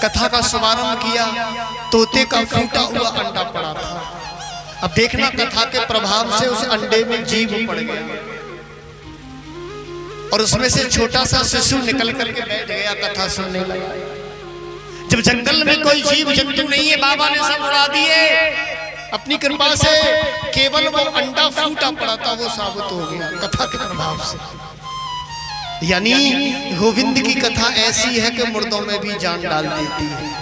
कथा का शुभारंभ किया। तोते का फूटा हुआ अंडा पड़ा था। अब देखना कथा के प्रभाव से उस अंडे में जीव पड़ गया और उसमें से छोटा सा शिशु निकल करके बैठ गया, कथा सुनने लगा। जब जंगल में कोई जीव जंतु नहीं है, बाबा ने सब उड़ा दिए। अपनी कृपा से केवल वो अंडा फूटा पड़ा था, वो साबित हो गया कथा के प्रभाव से। यानी गोविंद की कथा ऐसी है कि मुर्दों में भी जान डाल देती है।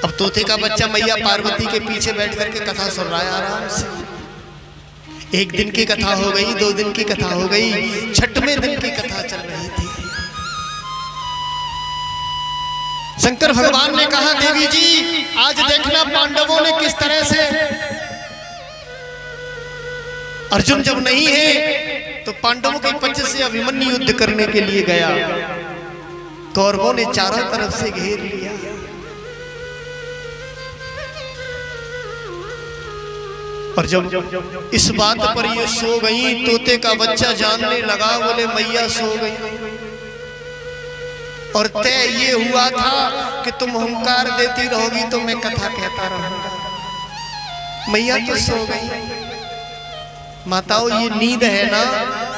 अब तोते का बच्चा मैया पार्वती के पीछे बैठ करके कथा सुन रहा है आराम से। एक दिन की कथा हो गई, 2 दिन की कथा हो गई, 6वें दिन की कथा चल रही थी। शंकर भगवान ने कहा, देवी जी आज देखना पांडवों ने किस तरह से, अर्जुन जब नहीं है तो पांडवों के पक्ष से अभिमन्यु युद्ध करने के लिए गया। कौरवों ने चारों तरफ से घेर लिया। और जब इस बात पर ये सो गई, तोते का बच्चा जानने लगा, बोले मैया सो गई। और तय ये हुआ था कि तुम हुंकार देती रहोगी तो मैं कथा कहता रहूंगा। मैया तो सो गई। माताओं ये नींद है ना,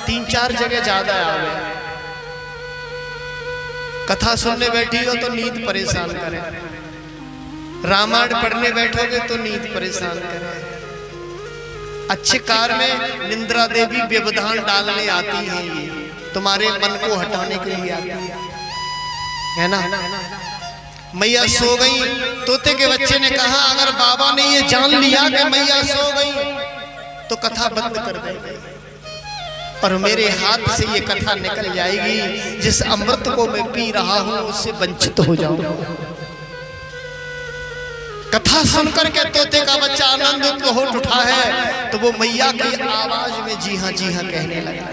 3-4 जगह ज्यादा आवे। कथा सुनने बैठी हो तो नींद परेशान करे, रामायण पढ़ने बैठोगे तो नींद परेशान करे। अच्छे कार में निंद्रा देवी व्यवधान डालने आती है, ये तुम्हारे मन को हटाने के लिए आती है ना। मैया सो गई। तोते के बच्चे ने कहा, अगर बाबा ने ये जान लिया कि मैया सो गई तो कथा बंद कर देंगे और मेरे हाथ से ये कथा निकल जाएगी। जिस अमृत को मैं पी रहा हूं उससे वंचित हो जाऊंगा। कथा सुनकर के तोते का बच्चा आनंदित हो उठा है तो वो मैया की आवाज में जी हाँ कहने लगा।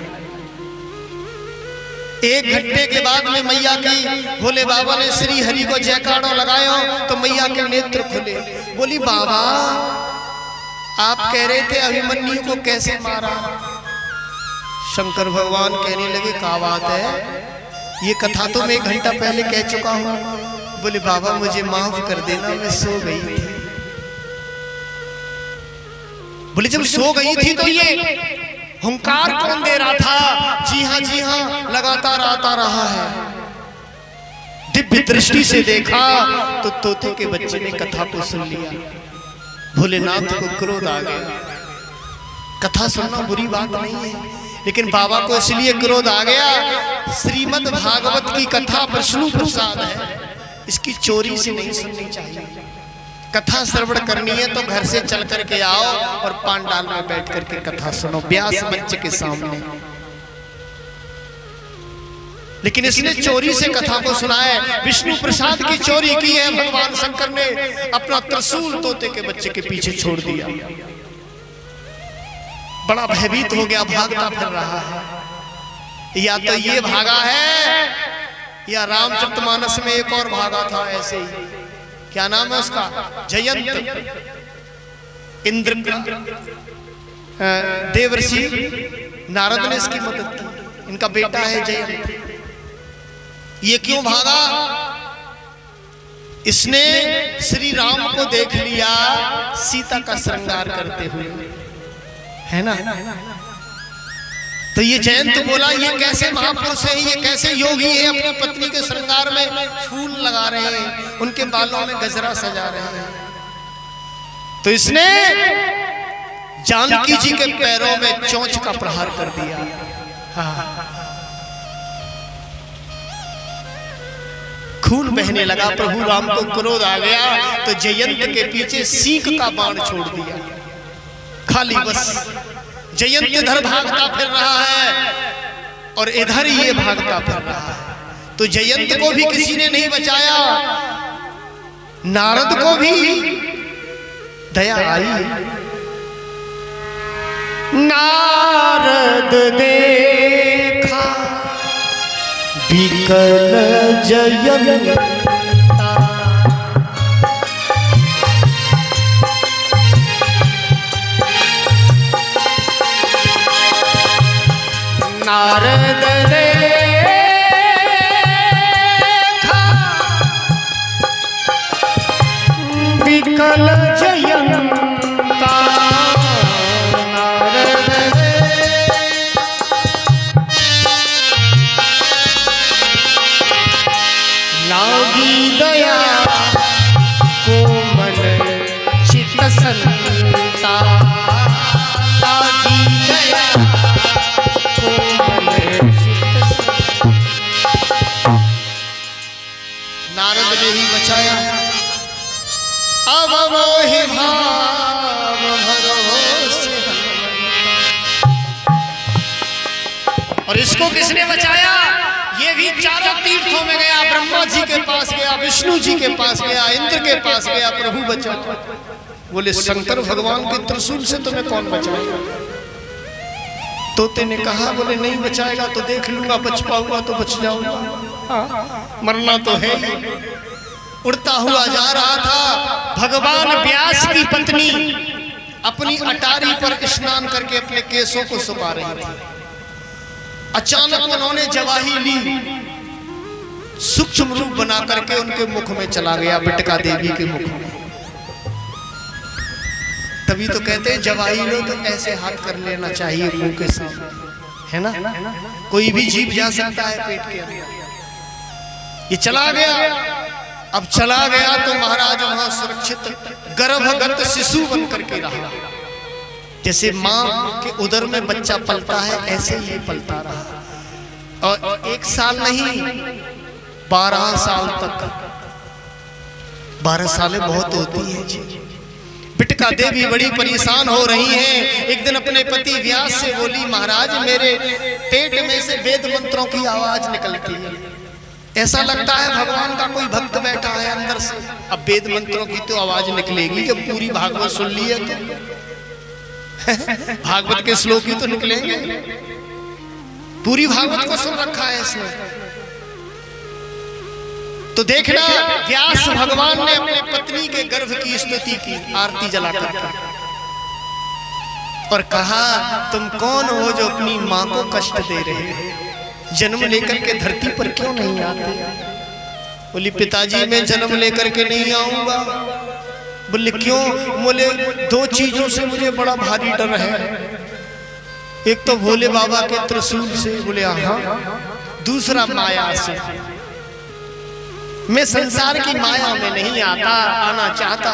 1 घंटे के बाद में मैया की भोले बाबा ने श्री हरि को जयकारो लगाया तो मैया के नेत्र खुले। बोली, बाबा आप कह रहे थे अभिमन्यु को कैसे मारा? शंकर भगवान कहने लगे, क्या बात है, ये कथा तो मैं 1 घंटा पहले कह चुका हूं। बोले, बाबा मुझे माफ कर देना, मैं सो गई थी। बोले, जब सो गई थी तो ये हुंकार कौन दे रहा था? जी हाँ लगातार आता रहा है। दिव्य दृष्टि से देखा तो तोते के बच्चे ने कथा को सुन लिया। भोलेनाथ को क्रोध आ गया। कथा सुनना बुरी बात नहीं है, लेकिन बाबा को इसलिए क्रोध आ गया, श्रीमद् भागवत की कथा विष्णु प्रसाद है, इसकी चोरी से नहीं सुननी चाहिए। कथा श्रवण करनी है तो घर से चल करके आओ और पांडाल में बैठ करके कथा सुनो, व्यास मंच के सामने। लेकिन इसने चोरी से कथा को सुना है, विष्णु प्रसाद की चोरी की है। भगवान शंकर ने अपना त्रिशूल तोते के बच्चे के पीछे छोड़ दिया। बड़ा भयभीत हो गया, भागता फिर रहा है। या तो ये भागा है या रामचरितमानस में एक और भागा था ऐसे ही। क्या नाम है उसका? जयंत। इंद्र देवर्षि नारद ने इसकी मदद की। इनका बेटा है जयंत। ये क्यों भागा? इसने श्री राम को देख लिया सीता का श्रृंगार करते हुए, है ना। तो ये जयंत बोला, ये कैसे महापुरुष है, ये कैसे योगी है, अपनी पत्नी के श्रृंगार में फूल लगा रहे हैं, उनके बालों में गजरा सजा रहे हैं। तो इसने जानकी जी के पैरों में चोंच का प्रहार कर दिया। हाँ, खून बहने लगा। प्रभु राम को क्रोध आ गया तो जयंत के पीछे सींग का बाण छोड़ दिया। खाली बस जयंत इधर भागता फिर रहा है और इधर ये भागता फिर रहा है। तो जयंत को भी किसी ने नहीं बचाया। नारद को भी दया आई। नारद देखा विकल जयंता, नारद देखा अब मोहि भाव भरोसे। और इसको किसने बचाया? ये भी चारों तीर्थों में गया, ब्रह्मा जी के पास गया, विष्णु जी के पास गया, इंद्र के पास गया, प्रभु बचा। बोले शंकर भगवान के त्रिशूल से तुम्हें कौन बचाएगा? तोते ने कहा, बोले नहीं बचाएगा तो देख लूंगा, बच पाऊंगा तो बच जाऊंगा, मरना तो है। उड़ता हुआ जा रहा था, भगवान व्यास की पत्नी अपनी अटारी पर स्नान करके अपने केसों को सुखा रही थी। अचानक उन्होंने जवाही ली, सूक्ष्म रूप बना करके उनके मुख में चला गया, बिटका देवी के मुख में। तभी तो कहते हैं जवाही लो तो ऐसे हाथ कर लेना चाहिए मुंह के सामने, है ना? कोई भी जीव जा सकता है पेट के अंदर। ये चला गया। अब चला गया तो महाराज वहां सुरक्षित गर्भगत शिशु बन करके रहा। जैसे माँ के उदर में बच्चा पलता है, ऐसे ही पलता रहा। और 1 साल नहीं, 12 साल तक। 12 सालें बहुत होती है जी। बिटका देवी बड़ी परेशान हो रही हैं। एक दिन अपने पति व्यास से बोली, महाराज मेरे पेट में से वेद मंत्रों की आवाज निकलती है, ऐसा लगता है भगवान का कोई भक्त बैठा है अंदर से। अब वेद मंत्रों की तो आवाज निकलेगी जब पूरी भागवत सुन ली है तो भागवत के श्लोक ही तो निकलेंगे। पूरी भागवत को सुन रखा है इसने। तो देखना, व्यास भगवान ने अपने पत्नी के गर्भ की स्तुति की, आरती जलाकर, और कहा तुम कौन हो जो अपनी मां को कष्ट दे रहे हो? जन्म लेकर के धरती पर क्यों नहीं आते? बोली पिताजी मैं जन्म लेकर के नहीं आऊंगा। बोले क्यों? बोले 2 चीजों से मुझे बड़ा भारी डर है। एक तो भोले बाबा के त्रिशूल से, बोले हाँ, दूसरा माया से। मैं संसार की माया में नहीं आना चाहता।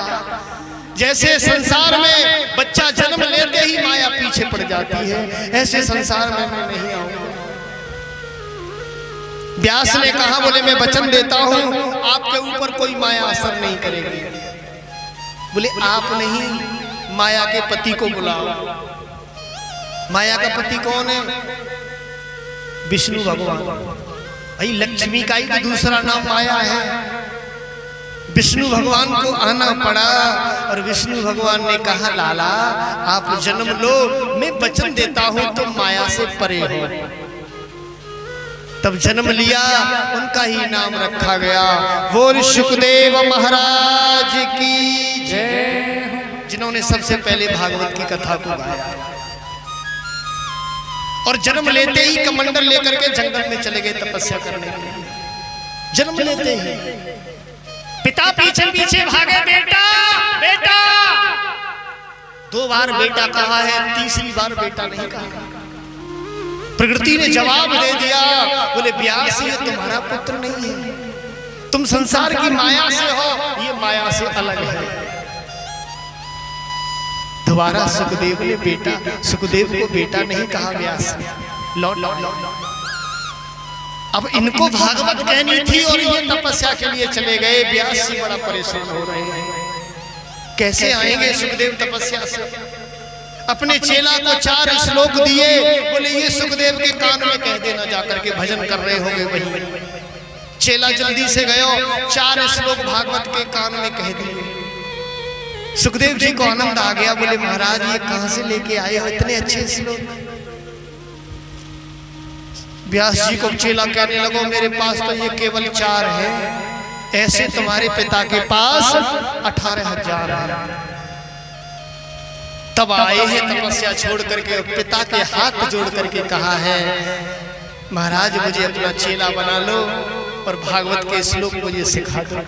जैसे संसार में बच्चा जन्म लेते ही माया पीछे पड़ जाती है, ऐसे संसार में मैं नहीं आऊंगा। व्यास ने कहा, बोले मैं वचन देता हूं आपके ऊपर कोई माया असर नहीं करेगी। बोले आप नहीं, माया के पति को बुलाओ। माया का पति कौन है? विष्णु भगवान। भाई लक्ष्मी का ही तो दूसरा नाम माया है। विष्णु भगवान को आना पड़ा और विष्णु भगवान ने कहा लाला आप जन्म लो, मैं वचन देता हूं तुम माया से परे हो। तब जन्म लिया, उनका ही नाम रखा गया। बोल सुखदेव महाराज की जय, जिन्होंने सबसे पहले भागवत की कथा को गाया। और जन्म लेते ही कमंडल लेकर के जंगल में चले गए तपस्या करने के लिए। जन्म लेते ही पिता पीछे पीछे भागे, बेटा बेटा। 2 बार बेटा कहा है, तीसरी बार बेटा नहीं कहा। प्रकृति ने जवाब दे दिया, बोले व्यास ये तुम्हारा पुत्र नहीं है, तुम संसार की माया से हो, ये माया से अलग है। दोबारा सुखदेव ने बेटा, सुखदेव को बेटा नहीं कहा व्यास ने। लौट लौट लौट। अब इनको भागवत कहनी थी और ये तपस्या के लिए चले गए। व्यास जी बड़ा परेशान हो रहे हैं, कैसे आएंगे सुखदेव तपस्या से। अपने चेला को 4 श्लोक दिए, बोले ये सुखदेव के कान में कह देना, जाकर के भजन कर रहे होंगे वही। चेला जल्दी से गयो, 4 श्लोक भागवत के कान में कह दिए। सुखदेव जी को आनंद आ गया, बोले महाराज ये कहां से लेके आए हो इतने अच्छे श्लोक। व्यास जी को चेला कहने लगो, मेरे पास तो ये केवल 4 है, ऐसे तुम्हारे पिता के पास 18,000 है। तब आए हैं तपस्या छोड़ करके, पिता के हाथ जोड़ करके कहा है महाराज मुझे अपना चेला बना लो और भागवत के श्लोक मुझे सिखा दो।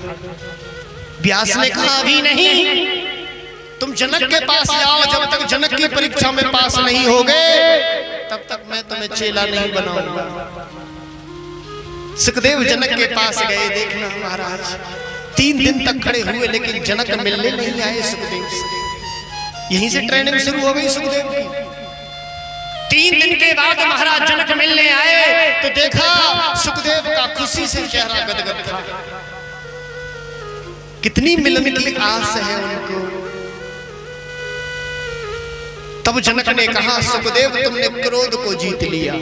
व्यास ने कहा अभी नहीं, तुम जनक के पास जाओ, जब तक जनक की परीक्षा में पास नहीं होगे तब तक मैं तुम्हें चेला नहीं बनाऊंगा। सुखदेव जनक के पास गए। देखना महाराज 3 दिन तक खड़े हुए लेकिन जनक मिलने नहीं आए सुखदेव से। यहीं से ट्रेनिंग शुरू हो गई सुखदेव की। 3 दिन के बाद महाराज जनक मिलने आए तो देखा सुखदेव का खुशी से चेहरा गदगद था। कितनी मिलन की आस है उनको। तब जनक ने कहा सुखदेव तुमने क्रोध को जीत लिया।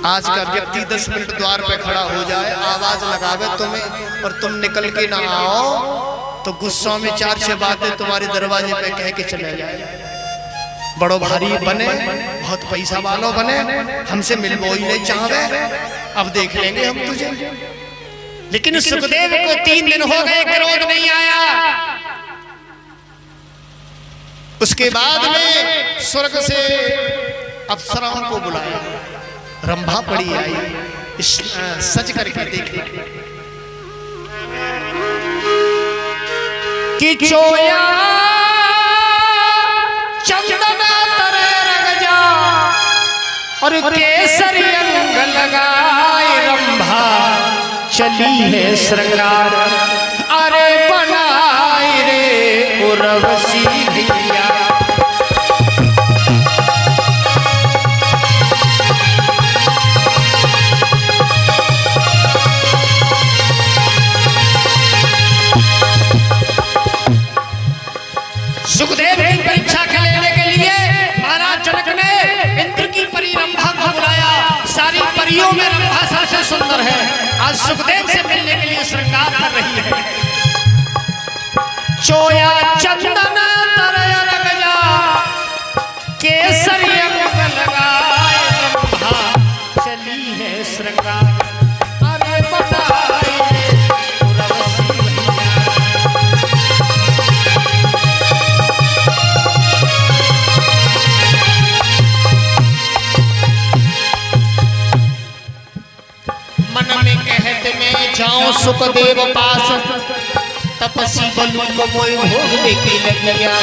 आज का व्यक्ति 10 मिनट द्वार पे खड़ा हो जाए, आवाज लगावे तुम्हें और तुम निकल के ना आओ तो गुस्सा में 4-6 बातें तुम्हारे दरवाजे पे कह के चले जाए। बड़ो भारी बने, बहुत पैसा वालों बने, हमसे मिलबो ही नहीं चाहे, अब देख लेंगे हम तुझे। लेकिन सुखदेव को 3 दिन हो गए, क्रोध नहीं आया। उसके बाद में स्वर्ग से अप्सराओं को बुलाया, रंभा पड़ी आई सच करके देखना कि चोया चंदना तरे रग जा और केसरी अंग लगाए रंभा चली है श्रृंगार। अरे बनाए रे उर्वशी भैया सुखदेव की परीक्षा के लेने के लिए महाराज जनक ने इंद्र की परी रंभा को बुलाया। सारी परियों में रंभा सबसे सुंदर है। आज सुखदेव से मिलने के लिए श्रृंगार कर रही है। चोया चंदन तरय रग जा केसरी अंग लगाए रंभा चली है श्रृंगार। अरे बताए जाऊं सुखदेव पास तपसी बलू को मोय भोगने की लगिया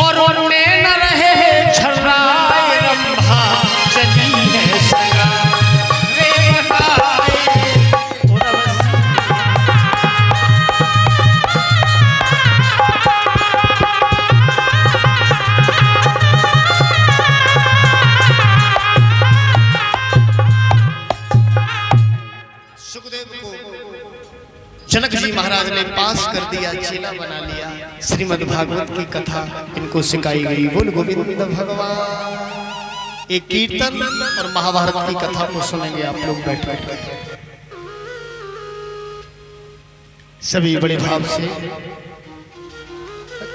और उनने न रहे छर्राए रंभा चली है श्रृंगार। रे बताए जनक जी महाराज ने पास कर दिया, चेला बना लिया। श्रीमद् भागवत की कथा इनको सिखाई गई। बोल गोविंद भगवान। एक कीर्तन और महाभारत की कथा को सुनेंगे आप लोग बैठ बैठ सभी बड़े भाव से।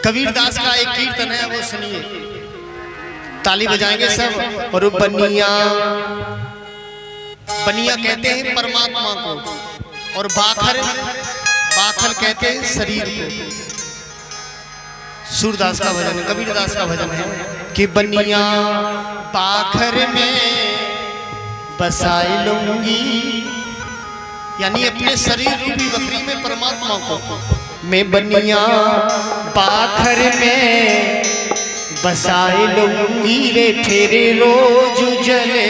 कबीरदास का एक कीर्तन है, वो सुनिए। ताली बजाएंगे सब। और बनिया बनिया कहते हैं परमात्मा को और बाखर बाखल कहते हैं शरीर को। सूरदास का भजन, कबीरदास का भजन है कि बनिया बाखर में बसाए लूंगी, यानी अपने शरीर रूपी बकरी में परमात्मा को मैं बनिया बाखर में बसाए लूंगी रे तेरे रोज जले